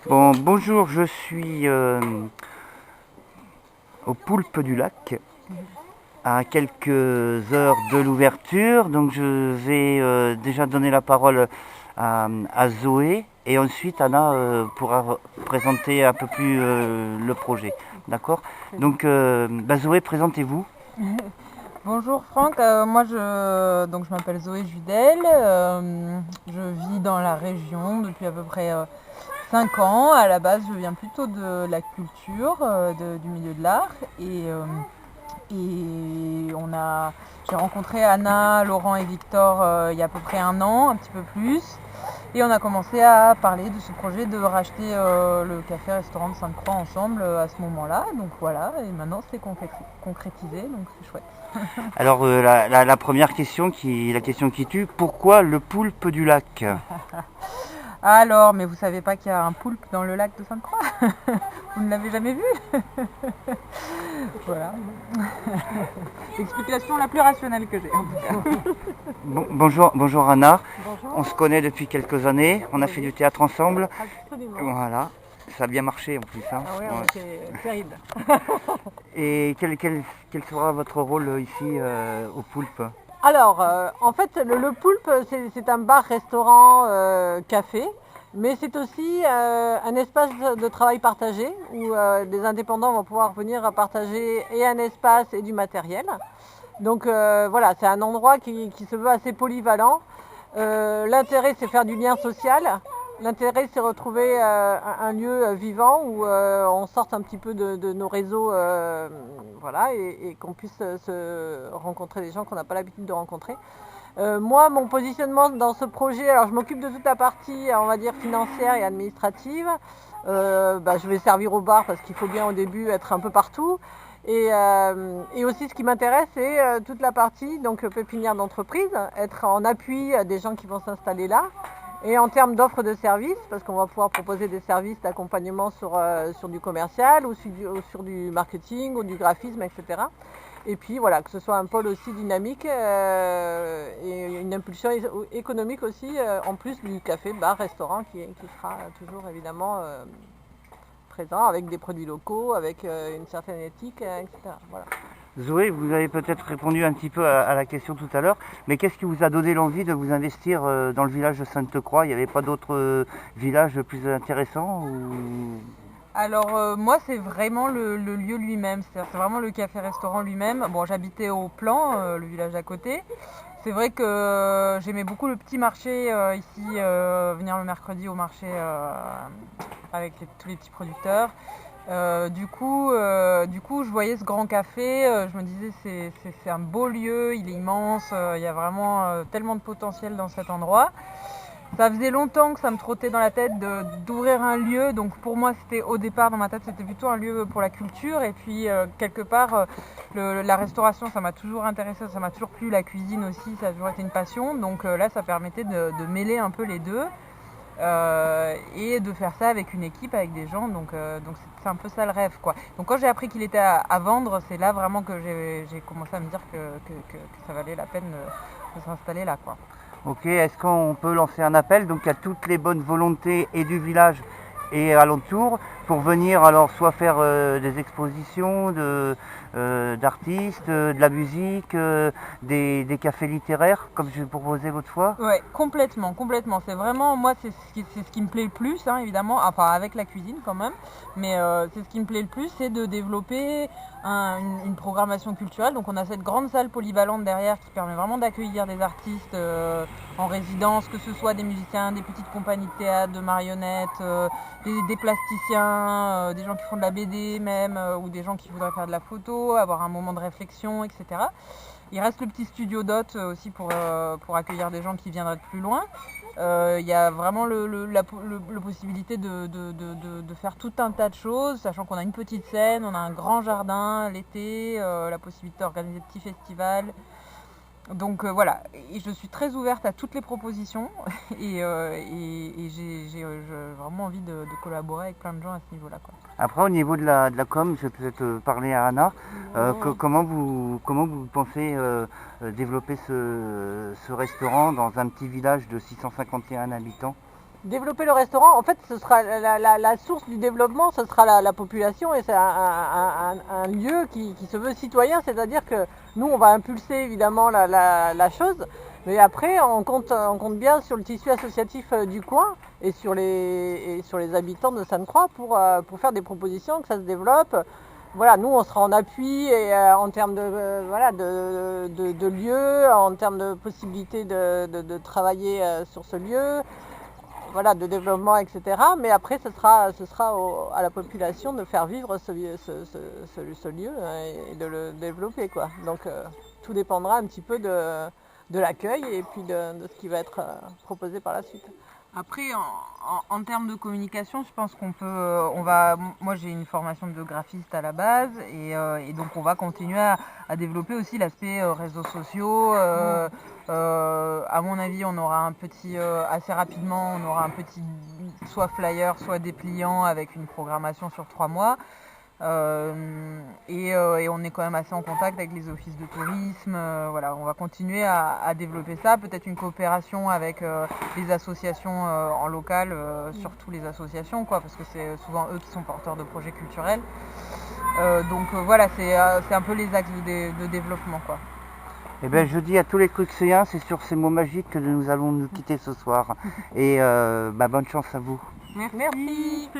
Bon, bonjour, je suis au Poulpe du Lac, à quelques heures de l'ouverture. Donc je vais déjà donner la parole à Zoé et ensuite Anna pourra présenter un peu plus le projet. D'accord. Donc Zoé, présentez-vous. Bonjour Franck, donc je m'appelle Zoé Judel, je vis dans la région depuis à peu près 5 ans. À la base, je viens plutôt de la culture, du milieu de l'art et j'ai rencontré Anna, Laurent et Victor il y a à peu près un an, un petit peu plus. Et on a commencé à parler de ce projet de racheter le café-restaurant de Sainte-Croix ensemble à ce moment-là. Donc voilà, et maintenant c'est concrétisé, donc c'est chouette. Alors la première question, la question qui tue, pourquoi le Poulpe du Lac? Alors, mais vous savez pas qu'il y a un poulpe dans le lac de Sainte-Croix? Vous ne l'avez jamais vu? Voilà. L'explication la plus rationnelle que j'ai, en tout cas. Bonjour Anna. Bonjour. On se connaît depuis quelques années. On a fait Oui, du théâtre ensemble. absolument. Voilà. Ça a bien marché en plus, hein. Ah ouais, Ouais. c'est terrible. Et quel sera votre rôle ici au Poulpe? Alors, en fait, le Poulpe, c'est un bar-restaurant café, mais c'est aussi un espace de travail partagé où des indépendants vont pouvoir venir partager et un espace et du matériel. Donc voilà, c'est un endroit qui se veut assez polyvalent. L'intérêt, c'est faire du lien social. L'intérêt, c'est retrouver un lieu vivant où on sorte un petit peu de nos réseaux, voilà, et qu'on puisse se rencontrer des gens qu'on n'a pas l'habitude de rencontrer. Moi, mon positionnement dans ce projet, alors je m'occupe de toute la partie, on va dire, financière et administrative. Je vais servir au bar parce qu'il faut bien au début être un peu partout. Et aussi, ce qui m'intéresse, c'est toute la partie donc pépinière d'entreprise, être en appui des gens qui vont s'installer là. Et en termes d'offres de services, parce qu'on va pouvoir proposer des services d'accompagnement sur du commercial ou sur du marketing ou du graphisme, etc. Et puis voilà, que ce soit un pôle aussi dynamique et une impulsion économique aussi, en plus du café, bar, restaurant qui sera toujours évidemment présent avec des produits locaux, avec une certaine éthique, etc. Voilà. Zoé, vous avez peut-être répondu un petit peu à la question tout à l'heure, mais qu'est-ce qui vous a donné l'envie de vous investir dans le village de Sainte-Croix? Il n'y avait pas d'autres villages plus intéressants ou... Alors moi c'est vraiment le lieu lui-même, c'est vraiment le café-restaurant lui-même. Bon, j'habitais au Plan, le village d'à côté. C'est vrai que j'aimais beaucoup le petit marché ici, venir le mercredi au marché avec tous les petits producteurs. Du coup, je voyais ce grand café, je me disais c'est un beau lieu, il est immense, il y a vraiment tellement de potentiel dans cet endroit. Ça faisait longtemps que ça me trottait dans la tête d'ouvrir un lieu, donc pour moi c'était au départ dans ma tête c'était plutôt un lieu pour la culture et puis quelque part la restauration ça m'a toujours intéressé, ça m'a toujours plu, la cuisine aussi ça a toujours été une passion, donc là ça permettait de mêler un peu les deux et de faire ça avec une équipe, avec des gens, donc c'est un peu ça le rêve quoi. Donc quand j'ai appris qu'il était à vendre, c'est là vraiment que j'ai commencé à me dire que ça valait la peine de s'installer là quoi. Ok, est-ce qu'on peut lancer un appel donc à toutes les bonnes volontés et du village et alentour pour venir alors soit faire des expositions d'artistes, de la musique, des cafés littéraires comme je proposais l'autre fois? Ouais, complètement, complètement. C'est vraiment, moi, c'est ce qui me plaît le plus, hein, évidemment, enfin avec la cuisine quand même, mais c'est ce qui me plaît le plus, c'est de développer une programmation culturelle. Donc on a cette grande salle polyvalente derrière qui permet vraiment d'accueillir des artistes en résidence, que ce soit des musiciens, des petites compagnies de théâtre, de marionnettes, des plasticiens, des gens qui font de la BD même, ou des gens qui voudraient faire de la photo, avoir un moment de réflexion, etc. Il reste le petit studio d'hôtes aussi pour accueillir des gens qui viendraient de plus loin. Il y a vraiment la possibilité de faire tout un tas de choses, sachant qu'on a une petite scène, on a un grand jardin l'été, la possibilité d'organiser de petits festivals. Donc voilà, et je suis très ouverte à toutes les propositions et j'ai vraiment envie de collaborer avec plein de gens à ce niveau-là, quoi. Après, au niveau de la com, je vais peut-être parler à Anna. Comment vous pensez développer ce restaurant dans un petit village de 651 habitants? développer le restaurant, en fait, ce sera la source du développement, ce sera la population et c'est un lieu qui se veut citoyen, c'est-à-dire que nous, on va impulser évidemment la chose, mais après, on compte bien sur le tissu associatif du coin et sur les habitants de Sainte-Croix pour faire des propositions, que ça se développe. Voilà, nous, on sera en appui et, en termes de lieu, en termes de possibilités de travailler sur ce lieu. Voilà, de développement, etc. Mais après, ce sera à la population de faire vivre ce lieu et de le développer, quoi. Donc, tout dépendra un petit peu de l'accueil et puis de ce qui va être proposé par la suite. Après, en termes de communication, je pense moi j'ai une formation de graphiste à la base et donc on va continuer à développer aussi l'aspect réseaux sociaux. À mon avis, on aura assez rapidement, on aura un petit soit flyer, soit dépliant avec une programmation sur 3 mois. Et on est quand même assez en contact avec les offices de tourisme. Voilà, on va continuer à développer ça, peut-être une coopération avec les associations en local, surtout les associations, quoi, parce que c'est souvent eux qui sont porteurs de projets culturels. Donc voilà, c'est un peu les axes de développement, quoi. Eh bien, je dis à tous les Cruxéens, c'est sur ces mots magiques que nous allons nous quitter ce soir. Et bonne chance à vous. Merci.